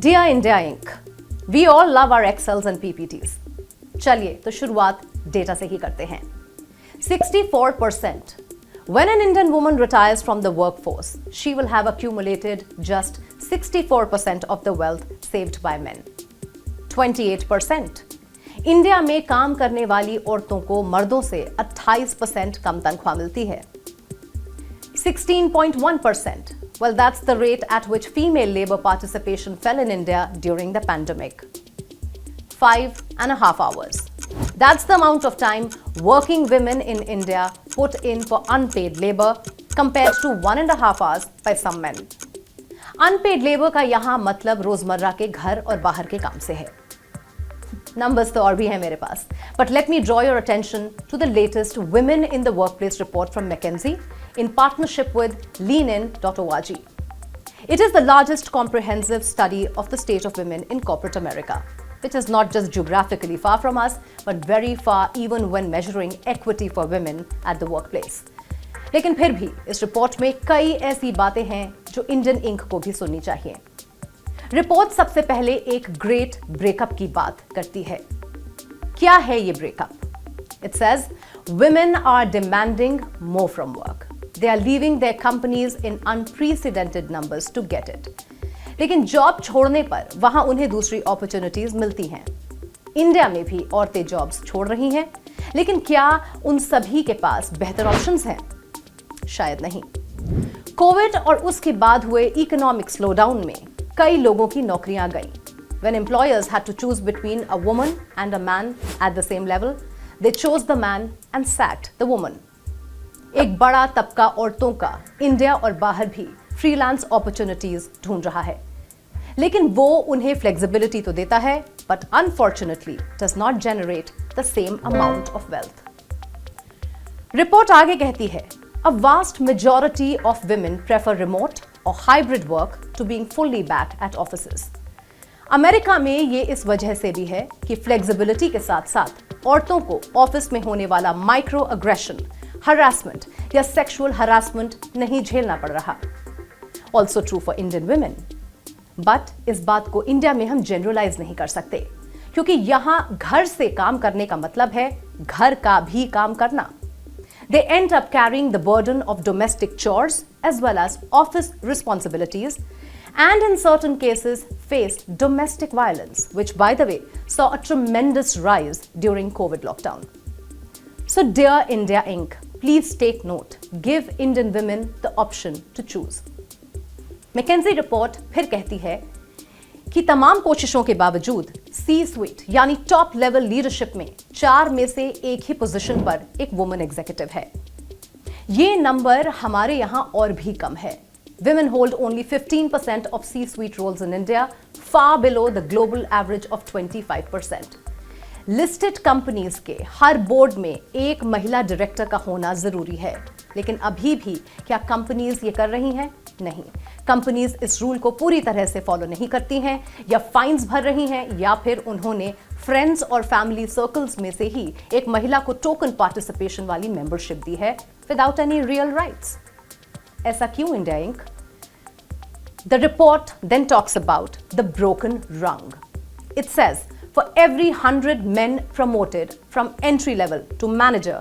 Dear India Inc. We all love our Excels and PPTs. चलिए तो शुरुआत data से ही करते हैं. 64%. When an Indian woman retires from the workforce, she will have accumulated just 64% of the wealth saved by men. 28%. India में काम करने वाली औरतों को मर्दों से 28% कम तनख्वाह मिलती है. 16.1%. Well, that's the rate at which female labor participation fell in India during the pandemic. 5.5 hours. That's the amount of time working women in India put in for unpaid labor compared to 1.5 hours by some men. Unpaid labor का यहाँ मतलब रोजमर्रा के घर और बाहर के काम से है. Numbers तो और भी हैं मेरे पास. But let me draw your attention to the latest Women in the Workplace report from McKinsey in partnership with leanin.org. It is the largest comprehensive study of the state of women in corporate America, which is not just geographically far from us, but very far even when measuring equity for women at the workplace. लेकिन फिर भी इस report में कई ऐसी बातें हैं जो इंडियन इंक को भी सुननी चाहिए. रिपोर्ट सबसे पहले एक ग्रेट ब्रेकअप की बात करती है. क्या है ये breakup? It says women are demanding more from work. They are leaving their companies in unprecedented numbers to get it. लेकिन जॉब छोड़ने पर वहां उन्हें दूसरी अपॉर्चुनिटीज मिलती हैं. इंडिया में भी औरतें जॉब्स छोड़ रही हैं, लेकिन क्या उन सभी के पास बेहतर ऑप्शंस हैं? शायद नहीं. कोविड और उसके बाद हुए इकोनॉमिक स्लोडाउन में कई लोगों की नौकरियां गईं. When employers had to choose between a woman and a man at the same level, they chose the man and sacked the woman. एक बड़ा तबका औरतों का इंडिया और बाहर भी फ्रीलांस अपॉर्चुनिटीज ढूंढ रहा है, लेकिन वो उन्हें फ्लेक्सिबिलिटी तो देता है, but unfortunately does not generate the same amount of wealth. Report आगे कहती है, a vast majority of women prefer remote or hybrid work to being fully back at offices. America में ये इस वजह से भी है कि फ्लेक्सिबिलिटी के साथ साथ औरतों को ऑफिस में होने वाला माइक्रो अग्रेशन, हरासमेंट या सेक्सुअल हरासमेंट नहीं झेलना पड़ रहा. Also true for Indian women. But इस बात को इंडिया में हम जनरलाइज नहीं कर सकते, क्योंकि यहां घर से काम करने का मतलब है घर का भी काम करना. They end up carrying the burden of domestic chores as well as office responsibilities, and in certain cases face domestic violence, which by the way saw a tremendous rise during COVID lockdown. So dear India Inc., please take note. Give Indian women the option to choose. McKinsey report फिर कहती है कि तमाम कोशिशों के बावजूद C-suite यानी top level leadership में 4 में से एक ही पोजीशन पर एक वुमन एग्जीक्यूटिव है. ये नंबर हमारे यहां और भी कम है. Women hold only 15% of C-suite roles in India, far below the global average of 25%. Listed companies के हर बोर्ड में एक महिला डायरेक्टर का होना जरूरी है, लेकिन अभी भी क्या कंपनीज ये कर रही हैं? नहीं. कंपनीज इस रूल को पूरी तरह से फॉलो नहीं करती हैं, या फाइन्स भर रही हैं, या फिर उन्होंने फ्रेंड्स और फैमिली सर्कल्स में से ही एक महिला को टोकन पार्टिसिपेशन वाली मेंबरशिप दी है विदाउट एनी रियल राइट्स. ऐसा क्यों India Inc? The report then talks about the broken rung. It says for every 100 men promoted from entry level to manager,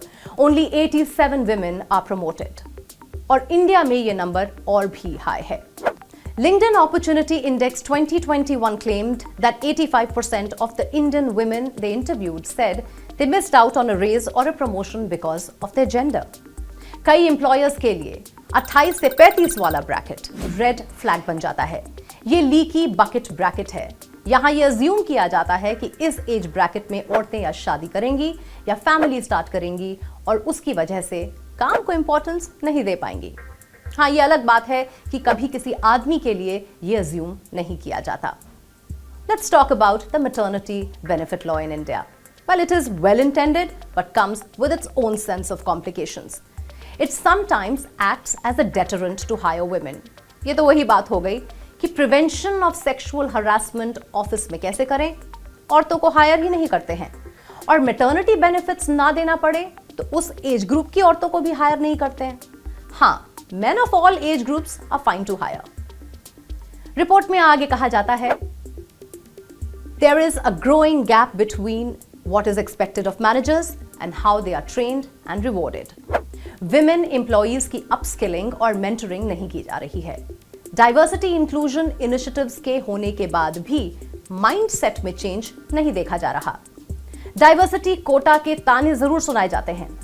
only 87 women are promoted. और India में ये number और भी high है. LinkedIn Opportunity Index 2021 claimed that 85% of the Indian women they interviewed said they missed out on a raise or a promotion because of their gender. कई employers के लिए 28 से 35 वाला ब्रैकेट रेड फ्लैग बन जाता है. ये लीकी बकेट ब्रैकेट है. यहां यह अज्यूम किया जाता है कि इस एज ब्रैकेट में औरतें या शादी करेंगी या फैमिली स्टार्ट करेंगी और उसकी वजह से काम को इंपॉर्टेंस नहीं दे पाएंगी. हाँ, ये अलग बात है कि कभी किसी आदमी के लिए यह अज्यूम नहीं किया जाता. Let's talk about the maternity benefit law in India. Well, it is well intended but comes with its own sense of complications. It sometimes acts as a deterrent to hire women. ये तो वही बात हो गई कि prevention of sexual harassment office में कैसे करें? औरतों को हायर ही नहीं करते हैं. और मैटरनिटी बेनिफिट्स ना देना पड़े तो उस एज ग्रुप की औरतों को भी हायर नहीं करते हैं. हाँ, men of all age groups are fine to hire. Report में आगे कहा जाता है, There is a growing gap between what is expected of managers and how they are trained and rewarded. Women employees की upskilling और mentoring नहीं की जा रही है. Diversity inclusion initiatives के होने के बाद भी mindset में change नहीं देखा जा रहा. Diversity कोटा के ताने जरूर सुनाए जाते हैं.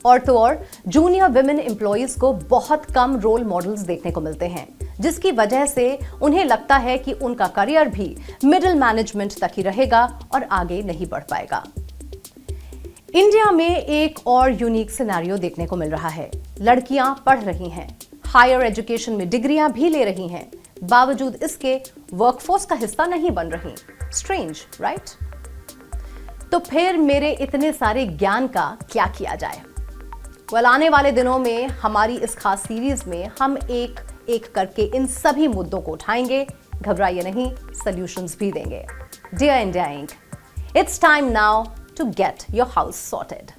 और तो और जूनियर विमेन एम्प्लॉइज को बहुत कम रोल मॉडल्स देखने को मिलते हैं, जिसकी वजह से उन्हें लगता है कि उनका करियर भी मिडिल मैनेजमेंट तक ही रहेगा और आगे नहीं बढ़ पाएगा. इंडिया में एक और यूनिक सिनेरियो देखने को मिल रहा है. लड़कियां पढ़ रही हैं, हायर एजुकेशन में डिग्रियां भी ले रही हैं, बावजूद इसके वर्कफोर्स का हिस्सा नहीं बन रही. Strange, right? तो फिर मेरे इतने सारे ज्ञान का क्या किया जाए? आने वाले दिनों में हमारी इस खास सीरीज में हम एक एक करके इन सभी मुद्दों को उठाएंगे. घबराइए नहीं, सॉल्यूशंस भी देंगे. Dear India Inc, it's time now to get your house sorted.